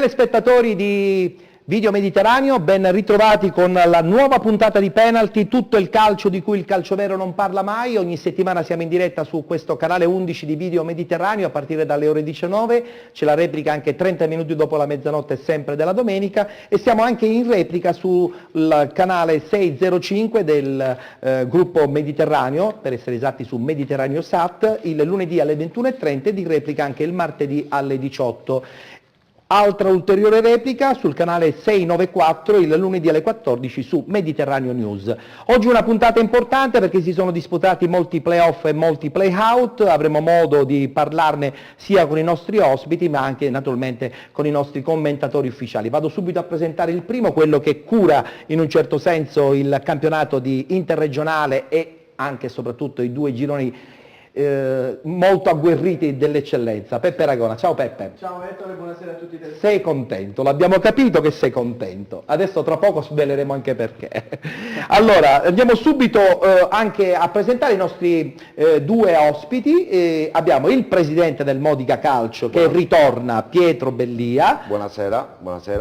Telespettatori di Video Mediterraneo, ben ritrovati con la nuova puntata di Penalty, tutto il calcio di cui il calcio vero non parla mai. Ogni settimana siamo in diretta su questo canale 11 di Video Mediterraneo a partire dalle ore 19, c'è la replica anche 30 minuti dopo la mezzanotte sempre della domenica e siamo anche in replica sul canale 605 del gruppo Mediterraneo, per essere esatti su Mediterraneo Sat, il lunedì alle 21:30 e di replica anche il martedì alle 18. Altra ulteriore replica sul canale 694 il lunedì alle 14 su Mediterraneo News. Oggi una puntata importante perché si sono disputati molti playoff e molti playout, avremo modo di parlarne sia con i nostri ospiti ma anche naturalmente con i nostri commentatori ufficiali. Vado subito a presentare il primo, quello che cura in un certo senso il campionato di interregionale e anche e soprattutto i due gironi molto agguerriti dell'eccellenza. Peppe Ragona, ciao Peppe. Ciao Ettore, buonasera a tutti te. Sei contento, l'abbiamo capito che sei contento, adesso tra poco sveleremo anche perché. Allora, andiamo subito anche a presentare i nostri due ospiti, abbiamo il presidente del Modica Calcio che ritorna, Pietro Bellia. Buonasera,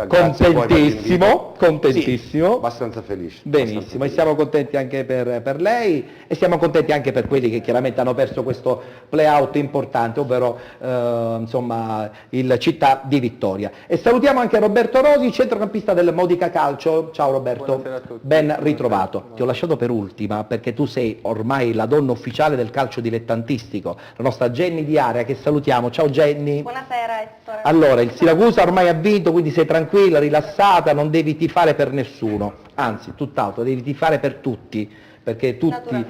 Contentissimo, contentissimo. Sì, abbastanza felice. Benissimo, e siamo contenti anche per lei e siamo contenti anche per quelli che chiaramente hanno perso questo play-out importante, ovvero insomma il Città di Vittoria. E salutiamo anche Roberto Rosi, centrocampista del Modica Calcio. Ciao Roberto, buonasera a tutti. ben ritrovato. Ti ho lasciato per ultima perché tu sei ormai la donna ufficiale del calcio dilettantistico, la nostra Jenny di Area che salutiamo. Ciao Jenny. Buonasera Ettore. Allora, il Siracusa ormai ha vinto, quindi sei tranquilla, rilassata, non devi tifare per nessuno, anzi tutt'altro, devi tifare per tutti, perché tutti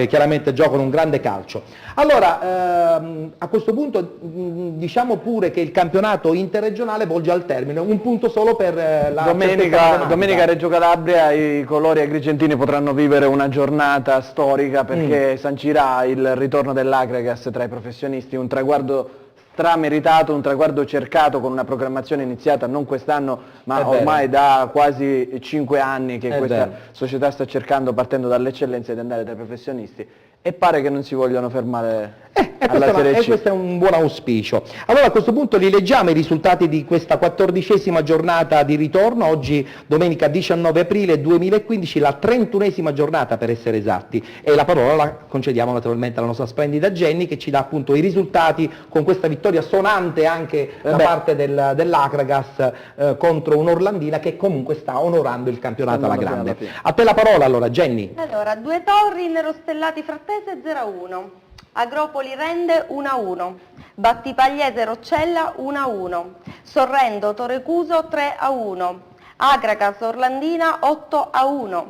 chiaramente giocano un grande calcio. Allora, a questo punto diciamo pure che il campionato interregionale volge al termine, un punto solo per la domenica Reggio Calabria i colori agrigentini potranno vivere una giornata storica perché sancirà il ritorno dell'Akragas tra i professionisti, un traguardo strameritato, un traguardo cercato con una programmazione iniziata non quest'anno ma ormai da quasi 5 anni che questa società sta cercando, partendo dall'eccellenza, di andare tra i professionisti e pare che non si vogliono fermare alla Serie C. Questo è un buon auspicio. Allora a questo punto li leggiamo i risultati di questa 14ª giornata di ritorno, oggi domenica 19 aprile 2015, la 31ª giornata per essere esatti, e la parola la concediamo naturalmente alla nostra splendida Jenny che ci dà appunto i risultati con questa vittoria sonante anche da parte dell'Akragas contro un'Orlandina che comunque sta onorando il campionato alla grande. A te la parola allora Jenny. Allora, Due Torri, Nerostellati Frattese 0-1, Agropoli Rende 1-1, Battipagliese Roccella 1-1, Sorrento Torecuso 3-1, Akragas Orlandina 8-1,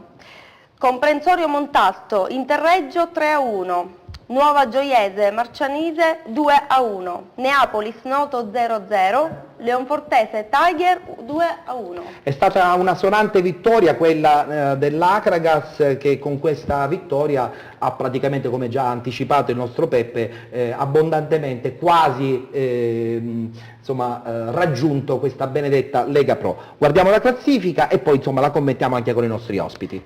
Comprensorio Montalto Interreggio 3-1, Nuova Gioiese Marcianise 2-1, Neapolis Noto 0-0, Leonfortese Tiger 2-1. È stata una sonante vittoria quella dell'Akragas che con questa vittoria ha praticamente, come già anticipato il nostro Peppe, abbondantemente quasi raggiunto questa benedetta Lega Pro. Guardiamo la classifica e poi insomma la commentiamo anche con i nostri ospiti.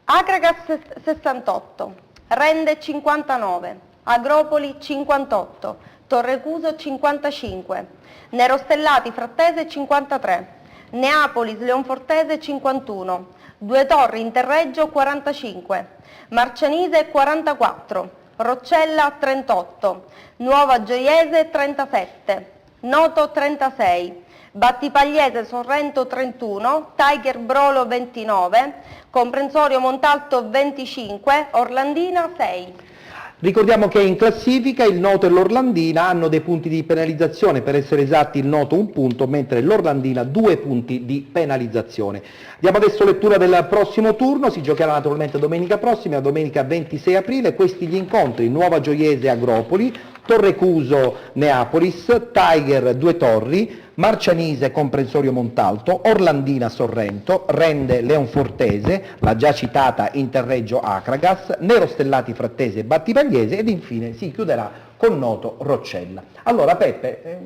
Akragas 68, Rende 59, Agropoli 58, Torrecuso 55, Nerostellati Frattese 53, Neapolis Leonfortese 51, Due Torri Interreggio 45, Marcianise 44, Roccella 38, Nuova Gioiese 37, Noto 36, Battipagliese Sorrento 31, Tiger Brolo 29, Comprensorio Montalto 25, Orlandina 6. Ricordiamo che in classifica il Noto e l'Orlandina hanno dei punti di penalizzazione, per essere esatti il Noto 1 punto, mentre l'Orlandina 2 punti di penalizzazione. Diamo adesso lettura del prossimo turno, si giocherà naturalmente domenica prossima, domenica 26 aprile, questi gli incontri: Nuova Gioiese Agropoli, Torrecuso Neapolis, Tiger Due Torri, Marcianise Comprensorio Montalto, Orlandina Sorrento, Rende Leonfortese, la già citata Interreggio Akragas, Nerostellati Frattese Battipagliese ed infine si chiuderà con Noto Roccella. Allora Peppe,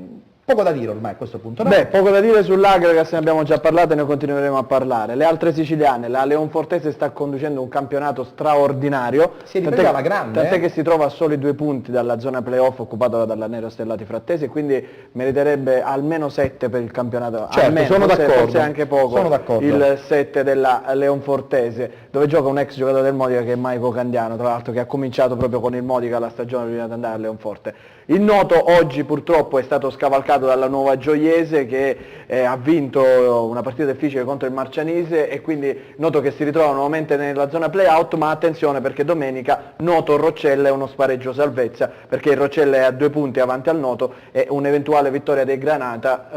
Poco da dire ormai a questo punto, no? Beh, poco da dire sull'Agragas, ne abbiamo già parlato e ne continueremo a parlare. Le altre siciliane, la Leonfortese sta conducendo un campionato straordinario. Si è ripresa alla grande, Tant'è che si trova a soli 2 punti dalla zona playoff occupata dalla Nero Stellati Frattesi, quindi meriterebbe almeno 7 per il campionato. Certo, almeno, sono forse, d'accordo. forse anche poco. Sono d'accordo. Il 7 della Leonfortese, dove gioca un ex giocatore del Modica che è Maico Candiano, tra l'altro che ha cominciato proprio con il Modica la stagione prima di andare a Leonforte. Il Noto oggi purtroppo è stato scavalcato dalla Nuova Gioiese che ha vinto una partita difficile contro il Marcianise e quindi Noto che si ritrova nuovamente nella zona play-out, ma attenzione perché domenica Noto-Roccella è uno spareggio salvezza, perché il Roccella è a 2 punti avanti al Noto e un'eventuale vittoria dei Granata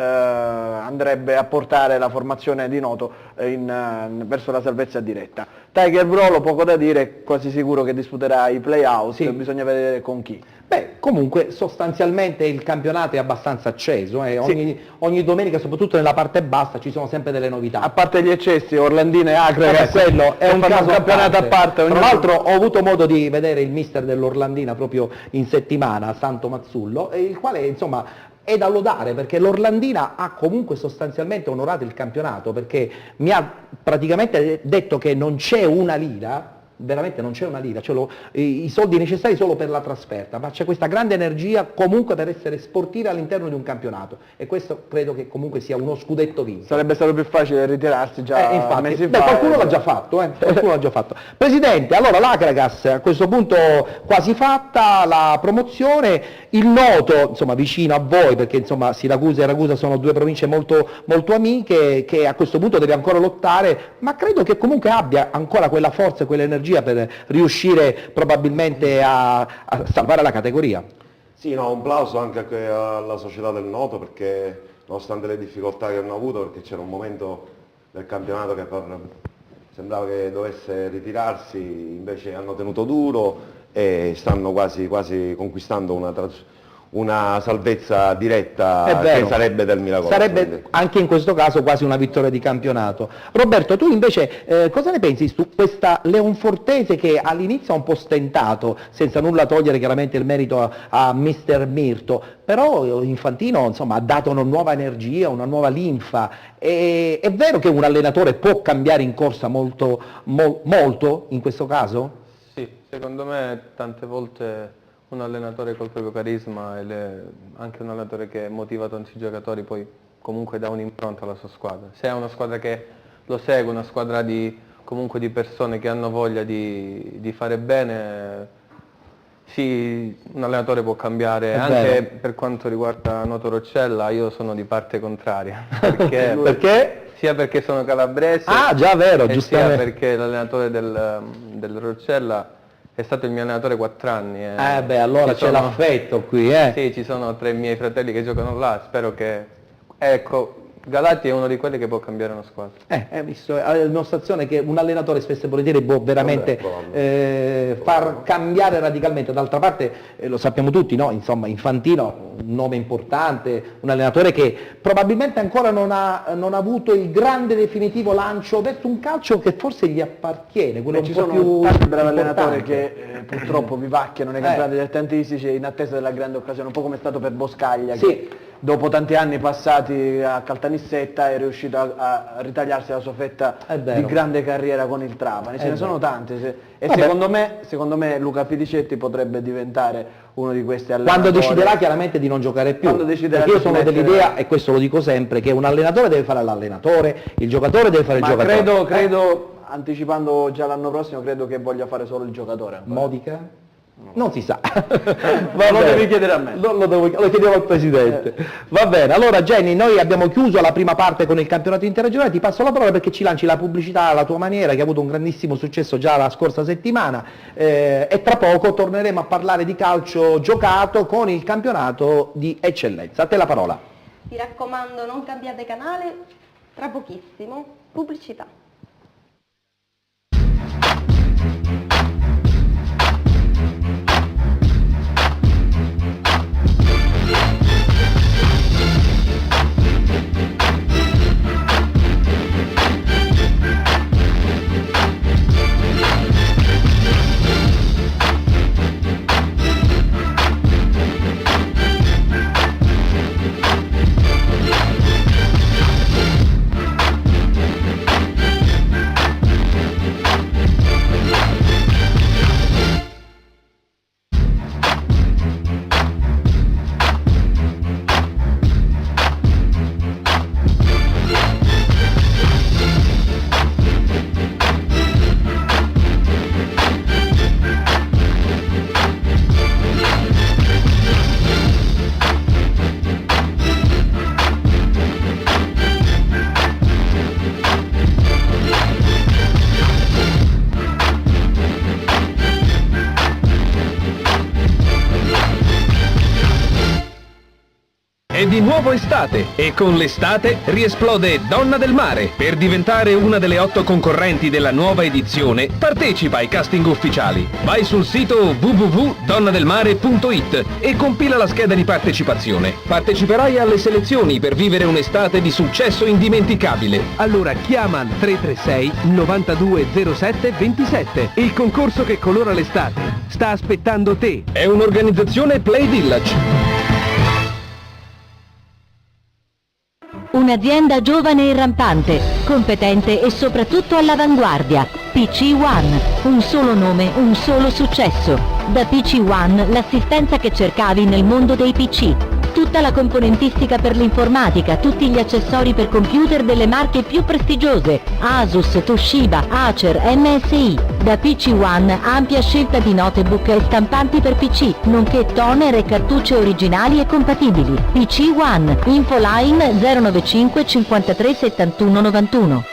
andrebbe a portare la formazione di Noto verso la salvezza diretta. Tiger Vrolo, poco da dire, quasi sicuro che disputerà i play-out, Sì. bisogna vedere con chi. Beh, comunque sostanzialmente il campionato è abbastanza acceso, ogni domenica, soprattutto nella parte bassa, ci sono sempre delle novità. A parte gli eccessi, Orlandina e Agragas, Quello è un caso campionato a parte. Tra l'altro ho avuto modo di vedere il mister dell'Orlandina proprio in settimana, Santo Mazzullo, il quale insomma è da lodare perché l'Orlandina ha comunque sostanzialmente onorato il campionato, perché mi ha praticamente detto che non c'è una lira, veramente non c'è una lira, i soldi necessari solo per la trasferta, ma c'è questa grande energia comunque per essere sportivi all'interno di un campionato e questo credo che comunque sia uno scudetto vinto. Sarebbe stato più facile ritirarsi già Infatti, mesi beh, fa. qualcuno l'ha già fatto, qualcuno l'ha già fatto. Presidente, allora l'Agragas a questo punto quasi fatta la promozione, il Noto insomma vicino a voi perché insomma Siracusa e Ragusa sono 2 province molto, molto amiche che a questo punto deve ancora lottare, ma credo che comunque abbia ancora quella forza e quell'energia per riuscire probabilmente a salvare la categoria. Sì, no, un plauso anche alla società del Noto perché nonostante le difficoltà che hanno avuto, perché c'era un momento del campionato che sembrava che dovesse ritirarsi, invece hanno tenuto duro e stanno quasi conquistando una salvezza diretta È vero. che sarebbe del miracolo. Sarebbe anche in questo caso quasi una vittoria di campionato. Roberto, tu invece cosa ne pensi su questa Leonfortese che all'inizio ha un po' stentato, senza nulla togliere chiaramente il merito a Mister Mirto, però Infantino insomma ha dato una nuova energia, una nuova linfa. È vero che un allenatore può cambiare in corsa molto in questo caso? Sì, secondo me tante volte un allenatore col proprio carisma e anche un allenatore che motiva tanti giocatori poi comunque dà un'impronta alla sua squadra. Se è una squadra che lo segue, una squadra comunque di persone che hanno voglia di fare bene, sì, un allenatore può cambiare. È Anche vero. per quanto riguarda Noto Roccella io sono di parte contraria. Perché? Perché? Sia perché sono calabrese, Ah, già, vero, e sia giustamente. perché l'allenatore del Roccella è stato il mio allenatore 4 anni. Beh, allora Ci c'è sono- l'affetto qui, Sì, ci sono 3 miei fratelli che giocano là, spero che... Ecco, Galati è uno di quelli che può cambiare una squadra. Hai visto, è la dimostrazione che un allenatore spesso e volentieri può veramente far cambiare radicalmente. D'altra parte lo sappiamo tutti, no? Insomma, Infantino, un nome importante, un allenatore che probabilmente ancora non ha avuto il grande definitivo lancio verso un calcio che forse gli appartiene, quello Ci un po' sono più tanti bravi importante. allenatori che purtroppo vivacchiano nei campionati dilettantistici in attesa della grande occasione, un po' come è stato per Boscaglia, Sì. che dopo tanti anni passati a Caltanissetta è riuscito a ritagliarsi la sua fetta È vero. di grande carriera con il Trapani. Ce È ne sono vero. tanti. E Vabbè. secondo me Luca Pidicetti potrebbe diventare uno di questi allenatori. Quando deciderà chiaramente di non giocare più, Quando deciderà perché io di sono smettere. dell'idea, e questo lo dico sempre, che un allenatore deve fare l'allenatore, il giocatore deve fare il Ma giocatore. credo, anticipando già l'anno prossimo, credo che voglia fare solo il giocatore ancora. Modica? Non si sa. Lo devi chiedere a me. Lo chiediamo al Presidente. Va bene, allora Jenny, noi abbiamo chiuso la prima parte con il campionato interregionale, ti passo la parola perché ci lanci la pubblicità alla tua maniera, che ha avuto un grandissimo successo già la scorsa settimana, e tra poco torneremo a parlare di calcio giocato con il campionato di eccellenza. A te la parola. Mi raccomando, non cambiate canale, tra pochissimo, pubblicità. È di nuovo estate e con l'estate riesplode Donna del Mare. Per diventare una delle 8 concorrenti della nuova edizione, partecipa ai casting ufficiali. Vai sul sito www.donnadelmare.it e compila la scheda di partecipazione. Parteciperai alle selezioni per vivere un'estate di successo indimenticabile. Allora chiama al 336 9207 27. Il concorso che colora l'estate sta aspettando te. È un'organizzazione Play Village. Un'azienda giovane e rampante, competente e soprattutto all'avanguardia. PC One, un solo nome, un solo successo. Da PC One l'assistenza che cercavi nel mondo dei PC. Tutta la componentistica per l'informatica, tutti gli accessori per computer delle marche più prestigiose. Asus, Toshiba, Acer, MSI. Da PC One ampia scelta di notebook e stampanti per PC, nonché toner e cartucce originali e compatibili. PC One, infoline 095 53 71 91.